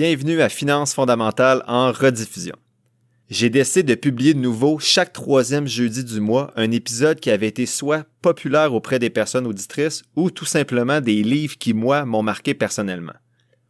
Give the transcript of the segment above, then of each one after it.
Bienvenue à Finances fondamentales en rediffusion. J'ai décidé de publier de nouveau chaque troisième jeudi du mois un épisode qui avait été soit populaire auprès des personnes auditrices ou tout simplement des livres qui, moi, m'ont marqué personnellement.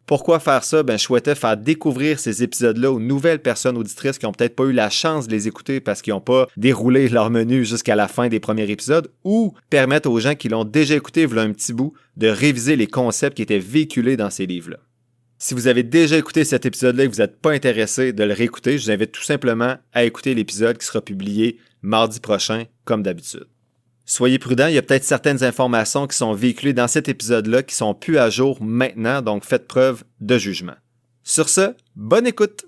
Pourquoi faire ça? Je souhaitais faire découvrir ces épisodes-là aux nouvelles personnes auditrices qui n'ont peut-être pas eu la chance de les écouter parce qu'ils n'ont pas déroulé leur menu jusqu'à la fin des premiers épisodes, ou permettre aux gens qui l'ont déjà écouté voilà un petit bout de réviser les concepts qui étaient véhiculés dans ces livres-là. Si vous avez déjà écouté cet épisode-là et que vous n'êtes pas intéressé de le réécouter, je vous invite tout simplement à écouter l'épisode qui sera publié mardi prochain, comme d'habitude. Soyez prudents, il y a peut-être certaines informations qui sont véhiculées dans cet épisode-là qui sont plus à jour maintenant, donc faites preuve de jugement. Sur ce, bonne écoute!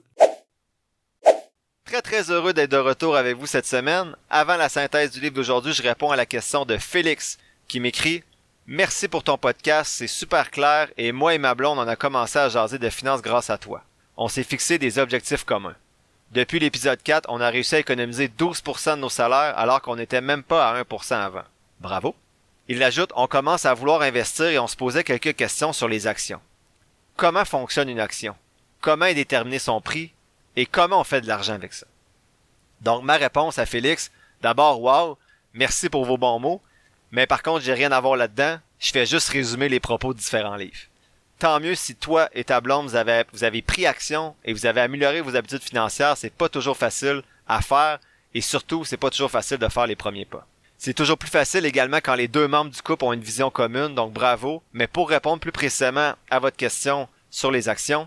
Très heureux d'être de retour avec vous cette semaine. Avant la synthèse du livre d'aujourd'hui, je réponds à la question de Félix qui m'écrit « Merci pour ton podcast, c'est super clair et moi et ma blonde on a commencé à jaser de finances grâce à toi. On s'est fixé des objectifs communs. Depuis l'épisode 4, on a réussi à économiser 12% de nos salaires alors qu'on n'était même pas à 1% avant. Bravo! » Il ajoute « On commence à vouloir investir et on se posait quelques questions sur les actions. Comment fonctionne une action? Comment est déterminé son prix? Et comment on fait de l'argent avec ça? » Donc ma réponse à Félix, d'abord wow, merci pour vos bons mots, mais par contre j'ai rien à voir là-dedans, je fais juste résumer les propos de différents livres. Tant mieux si toi et ta blonde vous avez pris action et vous avez amélioré vos habitudes financières, c'est pas toujours facile à faire et surtout c'est pas toujours facile de faire les premiers pas. C'est toujours plus facile également quand les deux membres du couple ont une vision commune, donc bravo, mais pour répondre plus précisément à votre question sur les actions,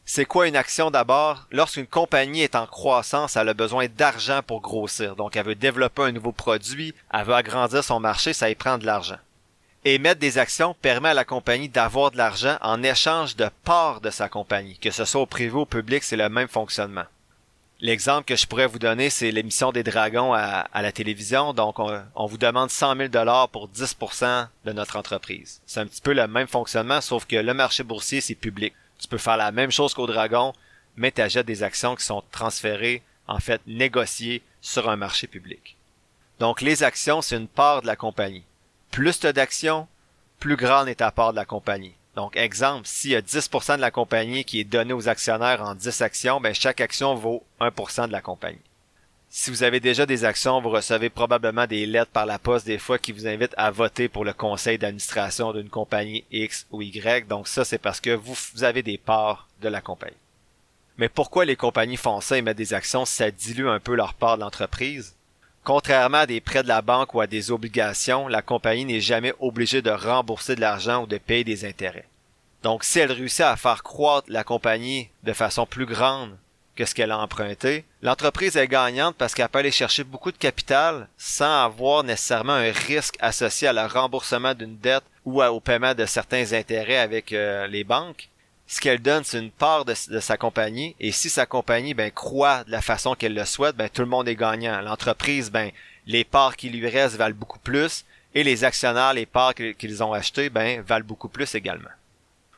c'est quoi une action d'abord? Lorsqu'une compagnie est en croissance, elle a besoin d'argent pour grossir, donc elle veut développer un nouveau produit, elle veut agrandir son marché, ça y prend de l'argent. Émettre des actions permet à la compagnie d'avoir de l'argent en échange de parts de sa compagnie, que ce soit au privé ou au public, c'est le même fonctionnement. L'exemple que je pourrais vous donner, c'est l'émission des Dragons à la télévision, donc on vous demande 100 000 $ pour 10% de notre entreprise. C'est un petit peu le même fonctionnement, sauf que le marché boursier, c'est public. Tu peux faire la même chose qu'au Dragon, mais tu achètes des actions qui sont transférées, en fait négociées sur un marché public. Donc les actions, c'est une part de la compagnie. Plus tu as d'actions, plus grande est ta part de la compagnie. Donc, exemple, s'il y a 10% de la compagnie qui est donnée aux actionnaires en 10 actions, chaque action vaut 1% de la compagnie. Si vous avez déjà des actions, vous recevez probablement des lettres par la poste des fois qui vous invitent à voter pour le conseil d'administration d'une compagnie X ou Y. Donc ça, c'est parce que vous avez des parts de la compagnie. Mais pourquoi les compagnies font ça et mettent des actions si ça dilue un peu leur part de l'entreprise? Contrairement à des prêts de la banque ou à des obligations, la compagnie n'est jamais obligée de rembourser de l'argent ou de payer des intérêts. Donc, si elle réussit à faire croître la compagnie de façon plus grande que ce qu'elle a emprunté, l'entreprise est gagnante parce qu'elle peut aller chercher beaucoup de capital sans avoir nécessairement un risque associé à le remboursement d'une dette ou au paiement de certains intérêts avec les banques. Ce qu'elle donne, c'est une part de sa compagnie, et si sa compagnie croît de la façon qu'elle le souhaite, tout le monde est gagnant. L'entreprise, les parts qui lui restent valent beaucoup plus, et les actionnaires, les parts qu'ils ont achetées, valent beaucoup plus également.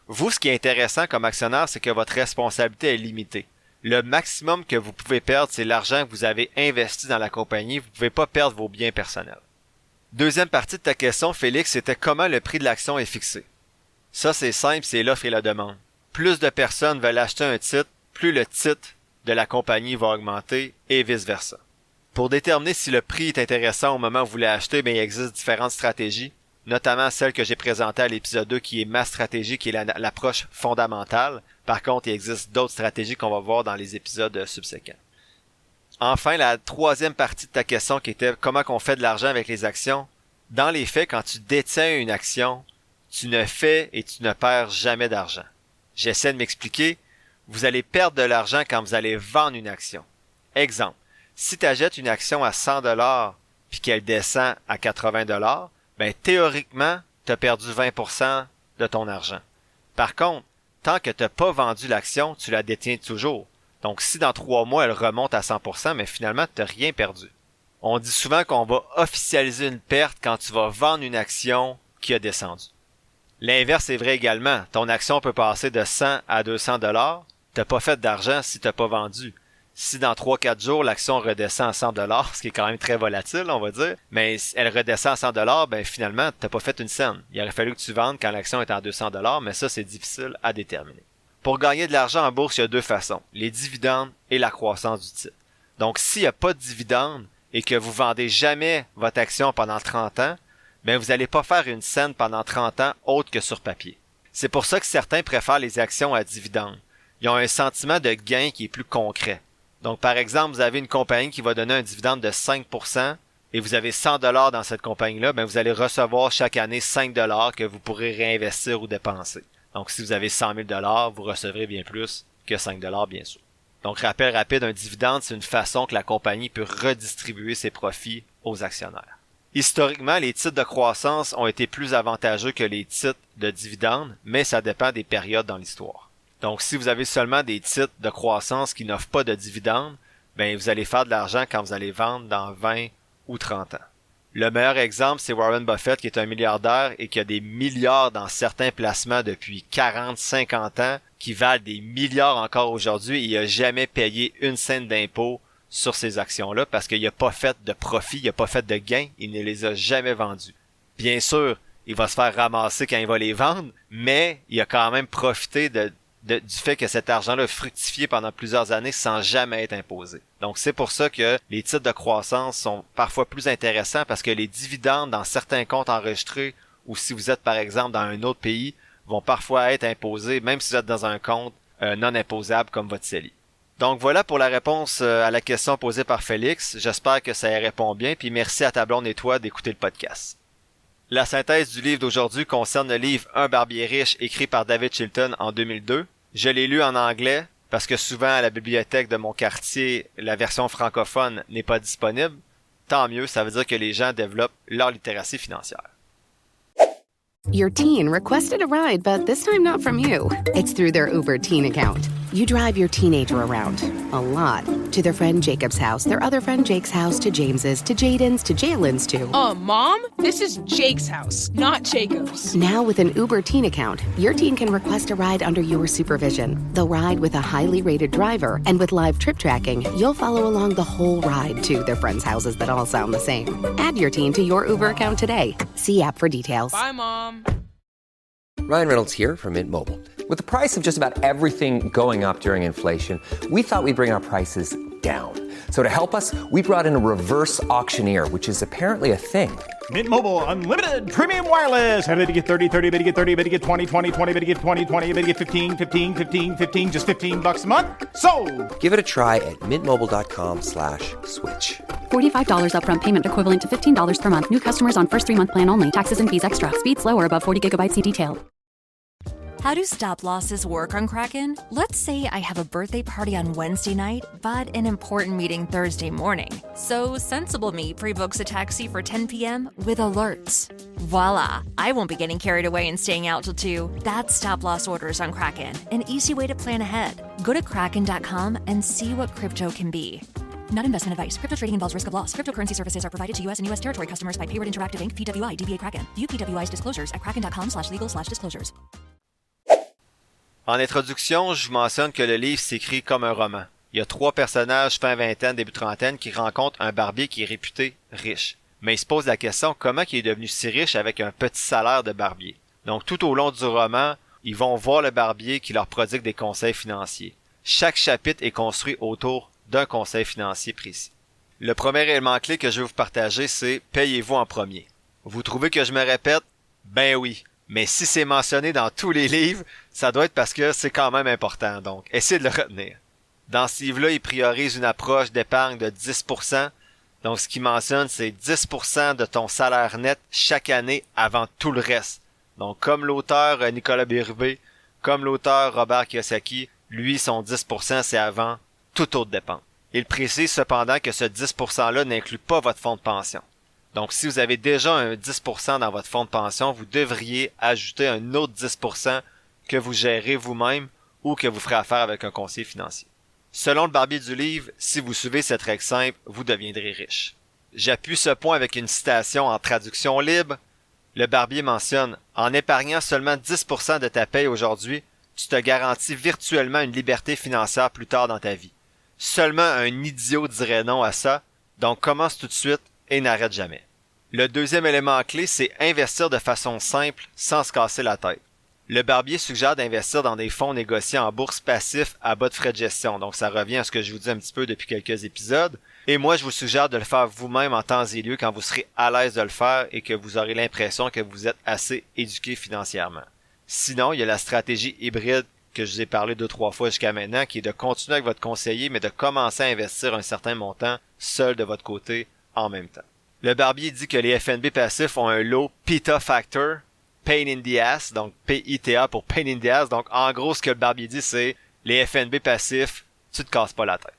Vous, ce qui est intéressant comme actionnaire, c'est que votre responsabilité est limitée. Le maximum que vous pouvez perdre, c'est l'argent que vous avez investi dans la compagnie. Vous ne pouvez pas perdre vos biens personnels. Deuxième partie de ta question, Félix, c'était comment le prix de l'action est fixé. Ça, c'est simple, c'est l'offre et la demande. Plus de personnes veulent acheter un titre, plus le titre de la compagnie va augmenter et vice-versa. Pour déterminer si le prix est intéressant au moment où vous voulez acheter, il existe différentes stratégies, notamment celle que j'ai présentée à l'épisode 2 qui est ma stratégie, qui est l'approche fondamentale. Par contre, il existe d'autres stratégies qu'on va voir dans les épisodes subséquents. Enfin, la troisième partie de ta question qui était comment on fait de l'argent avec les actions. Dans les faits, quand tu détiens une action, tu ne fais et tu ne perds jamais d'argent. J'essaie de m'expliquer. Vous allez perdre de l'argent quand vous allez vendre une action. Exemple, si tu achètes une action à 100 $ puis qu'elle descend à 80 $, théoriquement, tu as perdu 20% de ton argent. Par contre, tant que tu n'as pas vendu l'action, tu la détiens toujours. Donc, si dans 3 mois, elle remonte à 100%, mais finalement, tu n'as rien perdu. On dit souvent qu'on va officialiser une perte quand tu vas vendre une action qui a descendu. L'inverse est vrai également. Ton action peut passer de 100 à 200 $. Tu n'as pas fait d'argent si tu n'as pas vendu. Si dans 3-4 jours, l'action redescend à 100 $, ce qui est quand même très volatile, on va dire, mais elle redescend à 100 $, finalement, tu n'as pas fait une scène. Il aurait fallu que tu vendes quand l'action est à 200 $, mais ça, c'est difficile à déterminer. Pour gagner de l'argent en bourse, il y a deux façons, les dividendes et la croissance du titre. Donc, s'il n'y a pas de dividendes et que vous vendez jamais votre action pendant 30 ans, ben vous n'allez pas faire une scène pendant 30 ans autre que sur papier. C'est pour ça que certains préfèrent les actions à dividendes. Ils ont un sentiment de gain qui est plus concret. Donc, par exemple, vous avez une compagnie qui va donner un dividende de 5% et vous avez 100 $ dans cette compagnie-là, ben vous allez recevoir chaque année 5 $ que vous pourrez réinvestir ou dépenser. Donc, si vous avez 100 000 $, vous recevrez bien plus que 5 $, bien sûr. Donc, rappel rapide, un dividende, c'est une façon que la compagnie peut redistribuer ses profits aux actionnaires. Historiquement, les titres de croissance ont été plus avantageux que les titres de dividendes, mais ça dépend des périodes dans l'histoire. Donc, si vous avez seulement des titres de croissance qui n'offrent pas de dividendes, ben vous allez faire de l'argent quand vous allez vendre dans 20 ou 30 ans. Le meilleur exemple, c'est Warren Buffett qui est un milliardaire et qui a des milliards dans certains placements depuis 40-50 ans qui valent des milliards encore aujourd'hui et il n'a jamais payé une cent d'impôt sur ces actions-là parce qu'il n'a pas fait de profit, il n'a pas fait de gain, il ne les a jamais vendus. Bien sûr, il va se faire ramasser quand il va les vendre, mais il a quand même profité du fait que cet argent-là a fructifié pendant plusieurs années sans jamais être imposé. Donc c'est pour ça que les titres de croissance sont parfois plus intéressants parce que les dividendes dans certains comptes enregistrés ou si vous êtes par exemple dans un autre pays vont parfois être imposés même si vous êtes dans un compte non imposable comme votre CELI. Donc voilà pour la réponse à la question posée par Félix. J'espère que ça y répond bien puis merci à ta blonde et toi d'écouter le podcast. La synthèse du livre d'aujourd'hui concerne le livre Un barbier riche écrit par David Chilton en 2002. Je l'ai lu en anglais parce que souvent à la bibliothèque de mon quartier, la version francophone n'est pas disponible. Tant mieux, ça veut dire que les gens développent leur littératie financière. Your teen requested a ride, but this time not from you. It's through their Uber teen account. You drive your teenager around, a lot, to their friend Jacob's house, their other friend Jake's house, to James's, to Jaden's, to Jalen's, to... Mom? This is Jake's house, not Jacob's. Now with an Uber teen account, your teen can request a ride under your supervision. They'll ride with a highly rated driver, and with live trip tracking, you'll follow along the whole ride to their friends' houses that all sound the same. Add your teen to your Uber account today. See app for details. Bye, Mom. Ryan Reynolds here from Mint Mobile. With the price of just about everything going up during inflation, we thought we'd bring our prices down. So to help us, we brought in a reverse auctioneer, which is apparently a thing. Mint Mobile Unlimited Premium Wireless. How to get 30, 30, bit to get 30, bit to get 20, 20, 20, bit to get 20, 20, bit to get 15, 15, 15, 15, just $15 a month? Sold! Give it a try at mintmobile.com/switch. $45 upfront payment equivalent to $15 per month. New customers on first 3-month plan only. Taxes and fees extra. Speed slower above 40 gigabytes. See detail. How do stop losses work on Kraken? Let's say I have a birthday party on Wednesday night, but an important meeting Thursday morning. So Sensible Me pre-books a taxi for 10 p.m. with alerts. Voila! I won't be getting carried away and staying out till 2. That's stop loss orders on Kraken, an easy way to plan ahead. Go to kraken.com and see what crypto can be. Not investment advice. Crypto trading involves risk of loss. Cryptocurrency services are provided to U.S. and U.S. territory customers by Payward Interactive Inc., PWI, DBA Kraken. View PWI's disclosures at kraken.com/legal/disclosures. En introduction, je vous mentionne que le livre s'écrit comme un roman. Il y a 3 personnages fin vingtaine, début trentaine qui rencontrent un barbier qui est réputé riche. Mais il se pose la question comment il est devenu si riche avec un petit salaire de barbier. Donc tout au long du roman, ils vont voir le barbier qui leur prodigue des conseils financiers. Chaque chapitre est construit autour d'un conseil financier précis. Le premier élément clé que je vais vous partager, c'est « Payez-vous en premier ». Vous trouvez que je me répète? Ben oui. Mais si c'est mentionné dans tous les livres, ça doit être parce que c'est quand même important, donc essayez de le retenir. Dans ce livre-là, il priorise une approche d'épargne de 10%. Donc ce qu'il mentionne, c'est 10% de ton salaire net chaque année avant tout le reste. Donc comme l'auteur Nicolas Bérubé, comme l'auteur Robert Kiyosaki, lui, son 10%, c'est avant toute autre dépense. Il précise cependant que ce 10%-là n'inclut pas votre fonds de pension. Donc, si vous avez déjà un 10% dans votre fonds de pension, vous devriez ajouter un autre 10% que vous gérez vous-même ou que vous ferez affaire avec un conseiller financier. Selon le barbier du livre, si vous suivez cette règle simple, vous deviendrez riche. J'appuie ce point avec une citation en traduction libre. Le barbier mentionne « En épargnant seulement 10% de ta paye aujourd'hui, tu te garantis virtuellement une liberté financière plus tard dans ta vie. Seulement un idiot dirait non à ça, donc commence tout de suite et n'arrête jamais. » Le deuxième élément clé, c'est investir de façon simple sans se casser la tête. Le Barbier suggère d'investir dans des fonds négociés en bourse passifs à bas de frais de gestion. Donc ça revient à ce que je vous dis un petit peu depuis quelques épisodes. Et moi, je vous suggère de le faire vous-même en temps et lieu quand vous serez à l'aise de le faire et que vous aurez l'impression que vous êtes assez éduqué financièrement. Sinon, il y a la stratégie hybride que je vous ai parlé 2-3 fois jusqu'à maintenant, qui est de continuer avec votre conseiller, mais de commencer à investir un certain montant seul de votre côté en même temps. Le Barbier dit que les FNB passifs ont un low PITA factor, pain in the ass, donc PITA pour pain in the ass. Donc en gros, ce que le Barbier dit, c'est les FNB passifs, tu te casses pas la tête.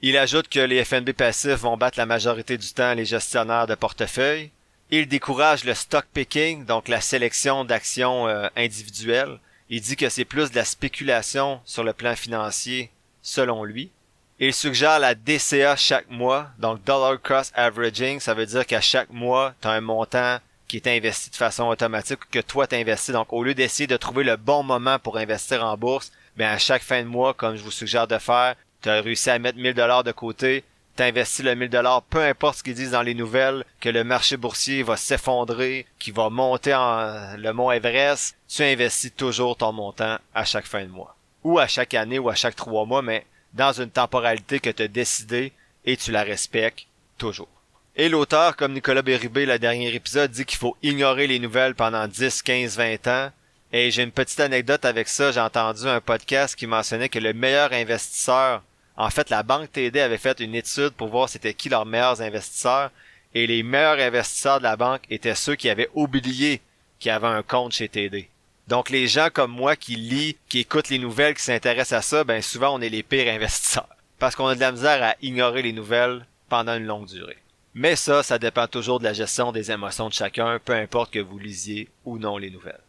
Il ajoute que les FNB passifs vont battre la majorité du temps les gestionnaires de portefeuille. Il décourage le stock picking, donc la sélection d'actions individuelles. Il dit que c'est plus de la spéculation sur le plan financier, selon lui. Il suggère la DCA chaque mois, donc Dollar Cost Averaging. Ça veut dire qu'à chaque mois, tu as un montant qui est investi de façon automatique que toi t'investis. Donc au lieu d'essayer de trouver le bon moment pour investir en bourse, bien à chaque fin de mois, comme je vous suggère de faire, tu as réussi à mettre 1000 $ de côté, tu investis le 1000 $, peu importe ce qu'ils disent dans les nouvelles, que le marché boursier va s'effondrer, qu'il va monter le mont Everest, tu investis toujours ton montant à chaque fin de mois. Ou à chaque année ou à chaque 3 mois, mais dans une temporalité que tu as décidé et tu la respectes toujours. Et l'auteur, comme Nicolas Bérubé, le dernier épisode, dit qu'il faut ignorer les nouvelles pendant 10, 15, 20 ans. Et j'ai une petite anecdote avec ça. J'ai entendu un podcast qui mentionnait que le meilleur investisseur, en fait, la banque TD avait fait une étude pour voir c'était qui leurs meilleurs investisseurs. Et les meilleurs investisseurs de la banque étaient ceux qui avaient oublié qu'ils avaient un compte chez TD. Donc les gens comme moi qui lisent, qui écoutent les nouvelles, qui s'intéressent à ça, ben souvent on est les pires investisseurs. Parce qu'on a de la misère à ignorer les nouvelles pendant une longue durée. Mais ça dépend toujours de la gestion des émotions de chacun, peu importe que vous lisiez ou non les nouvelles.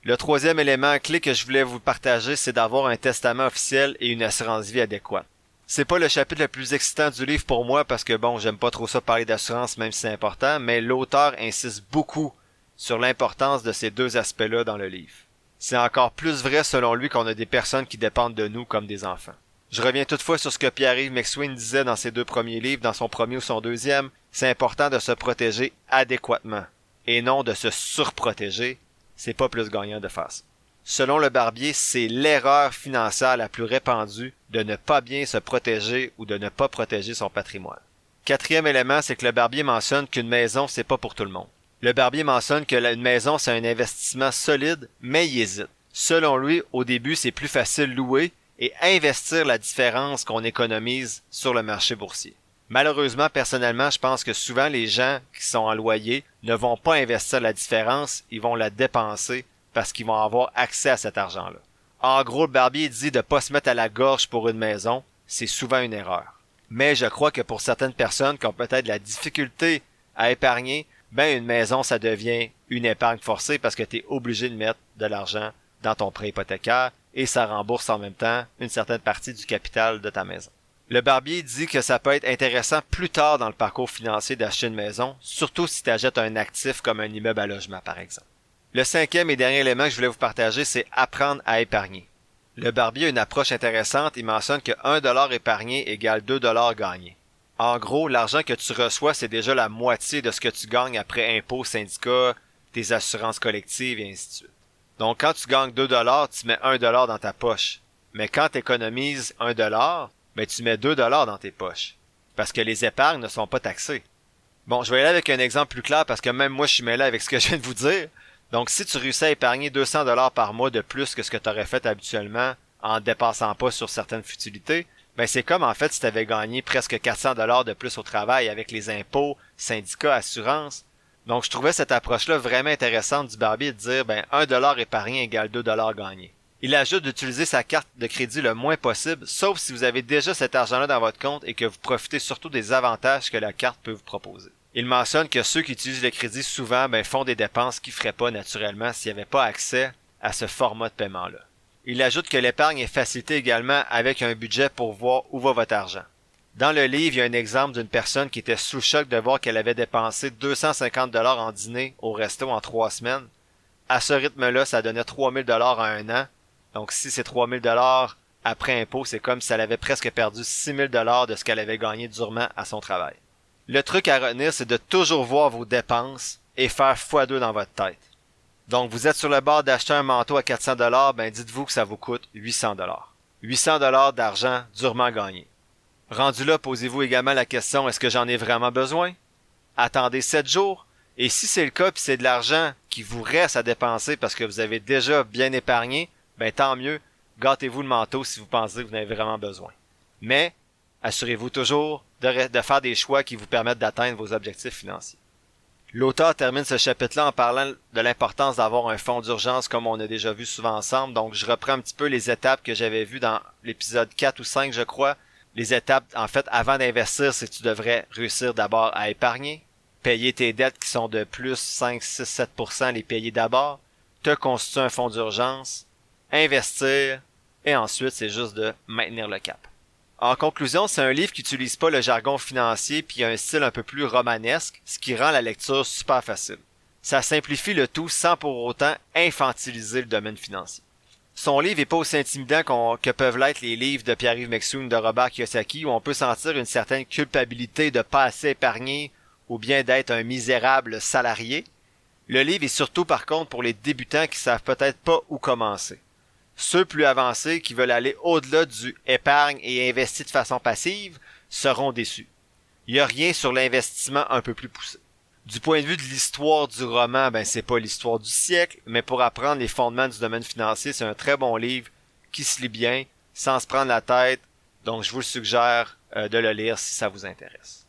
Le troisième élément clé que je voulais vous partager, c'est d'avoir un testament officiel et une assurance vie adéquate. C'est pas le chapitre le plus excitant du livre pour moi parce que bon, j'aime pas trop ça parler d'assurance même si c'est important, mais l'auteur insiste beaucoup sur l'importance de ces deux aspects-là dans le livre. C'est encore plus vrai selon lui qu'on a des personnes qui dépendent de nous comme des enfants. Je reviens toutefois sur ce que Pierre-Yves McSween disait dans ses 2 premiers livres, dans son premier ou son deuxième, c'est important de se protéger adéquatement, et non de se surprotéger, c'est pas plus gagnant de faire ça. Selon le Barbier, c'est l'erreur financière la plus répandue de ne pas bien se protéger ou de ne pas protéger son patrimoine. Quatrième élément, c'est que le Barbier mentionne qu'une maison, c'est pas pour tout le monde. Le Barbier mentionne que une maison, c'est un investissement solide, mais il hésite. Selon lui, au début, c'est plus facile louer et investir la différence qu'on économise sur le marché boursier. Malheureusement, personnellement, je pense que souvent les gens qui sont en loyer ne vont pas investir la différence, ils vont la dépenser parce qu'ils vont avoir accès à cet argent-là. En gros, le Barbier dit de ne pas se mettre à la gorge pour une maison, c'est souvent une erreur. Mais je crois que pour certaines personnes qui ont peut-être de la difficulté à épargner, ben une maison, ça devient une épargne forcée parce que tu es obligé de mettre de l'argent dans ton prêt hypothécaire et ça rembourse en même temps une certaine partie du capital de ta maison. Le Barbier dit que ça peut être intéressant plus tard dans le parcours financier d'acheter une maison, surtout si tu achètes un actif comme un immeuble à logement par exemple. Le cinquième et dernier élément que je voulais vous partager, c'est apprendre à épargner. Le Barbier a une approche intéressante, il mentionne que 1 $ épargné égale 2 $ gagnés. En gros, l'argent que tu reçois, c'est déjà la moitié de ce que tu gagnes après impôts, syndicats, tes assurances collectives et ainsi de suite. Donc quand tu gagnes 2 $, tu mets 1 $ dans ta poche. Mais quand tu économises 1 $, ben tu mets 2 $ dans tes poches. Parce que les épargnes ne sont pas taxées. Bon, je vais y aller avec un exemple plus clair parce que même moi je suis mêlé avec ce que je viens de vous dire. Donc si tu réussis à épargner 200 $ par mois de plus que ce que tu aurais fait habituellement en ne dépensant pas sur certaines futilités, ben c'est comme en fait si tu avais gagné presque 400 $ de plus au travail avec les impôts, syndicats, assurances. Donc je trouvais cette approche-là vraiment intéressante du Barbier de dire ben 1 $ épargné égale 2 $ gagnés. Il ajoute d'utiliser sa carte de crédit le moins possible, sauf si vous avez déjà cet argent-là dans votre compte et que vous profitez surtout des avantages que la carte peut vous proposer. Il mentionne que ceux qui utilisent le crédit souvent font des dépenses qu'ils feraient pas naturellement s'ils n'avaient pas accès à ce format de paiement-là. Il ajoute que l'épargne est facilitée également avec un budget pour voir où va votre argent. Dans le livre, il y a un exemple d'une personne qui était sous le choc de voir qu'elle avait dépensé 250 $ en dîner au resto en 3 semaines. À ce rythme-là, ça donnait 3000 $ en un an. Donc si c'est 3000 $ après impôt, c'est comme si elle avait presque perdu 6000 $ de ce qu'elle avait gagné durement à son travail. Le truc à retenir, c'est de toujours voir vos dépenses et faire x2 dans votre tête. Donc, vous êtes sur le bord d'acheter un manteau à 400$, ben dites-vous que ça vous coûte 800$. 800$ d'argent durement gagné. Rendu là, posez-vous également la question, est-ce que j'en ai vraiment besoin? Attendez 7 jours. Et si c'est le cas, puis c'est de l'argent qui vous reste à dépenser parce que vous avez déjà bien épargné, ben tant mieux, gâtez-vous le manteau si vous pensez que vous en avez vraiment besoin. Mais, assurez-vous toujours de faire des choix qui vous permettent d'atteindre vos objectifs financiers. L'auteur termine ce chapitre-là en parlant de l'importance d'avoir un fonds d'urgence comme on a déjà vu souvent ensemble. Donc, je reprends un petit peu les étapes que j'avais vues dans l'épisode 4 ou 5, je crois. Les étapes, en fait, avant d'investir, c'est que tu devrais réussir d'abord à épargner, payer tes dettes qui sont de plus 5, 6, 7%, les payer d'abord, te constituer un fonds d'urgence, investir, et ensuite, c'est juste de maintenir le cap. En conclusion, c'est un livre qui n'utilise pas le jargon financier puis a un style un peu plus romanesque, ce qui rend la lecture super facile. Ça simplifie le tout sans pour autant infantiliser le domaine financier. Son livre n'est pas aussi intimidant que peuvent l'être les livres de Pierre-Yves McSween ou de Robert Kiyosaki où on peut sentir une certaine culpabilité de pas assez épargner ou bien d'être un misérable salarié. Le livre est surtout par contre pour les débutants qui savent peut-être pas où commencer. Ceux plus avancés qui veulent aller au-delà du épargne et investir de façon passive seront déçus. Il n'y a rien sur l'investissement un peu plus poussé. Du point de vue de l'histoire du roman, ben c'est pas l'histoire du siècle, mais pour apprendre les fondements du domaine financier, c'est un très bon livre qui se lit bien, sans se prendre la tête. Donc je vous le suggère de le lire si ça vous intéresse.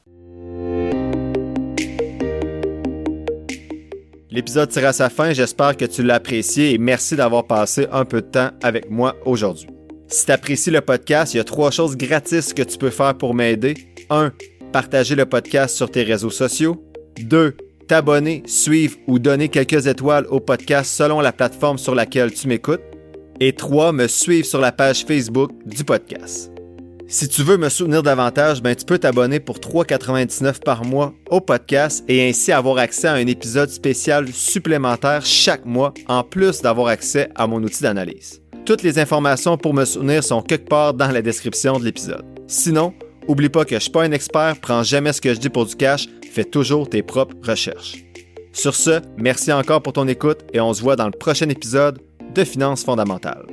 L'épisode tire à sa fin, j'espère que tu l'as apprécié et merci d'avoir passé un peu de temps avec moi aujourd'hui. Si tu apprécies le podcast, il y a 3 choses gratis que tu peux faire pour m'aider. 1. Partager le podcast sur tes réseaux sociaux. 2. T'abonner, suivre ou donner quelques étoiles au podcast selon la plateforme sur laquelle tu m'écoutes. Et 3. Me suivre sur la page Facebook du podcast. Si tu veux me soutenir davantage, ben tu peux t'abonner pour $3,99 par mois au podcast et ainsi avoir accès à un épisode spécial supplémentaire chaque mois, en plus d'avoir accès à mon outil d'analyse. Toutes les informations pour me soutenir sont quelque part dans la description de l'épisode. Sinon, oublie pas que je suis pas un expert, prends jamais ce que je dis pour du cash, fais toujours tes propres recherches. Sur ce, merci encore pour ton écoute et on se voit dans le prochain épisode de Finances fondamentales.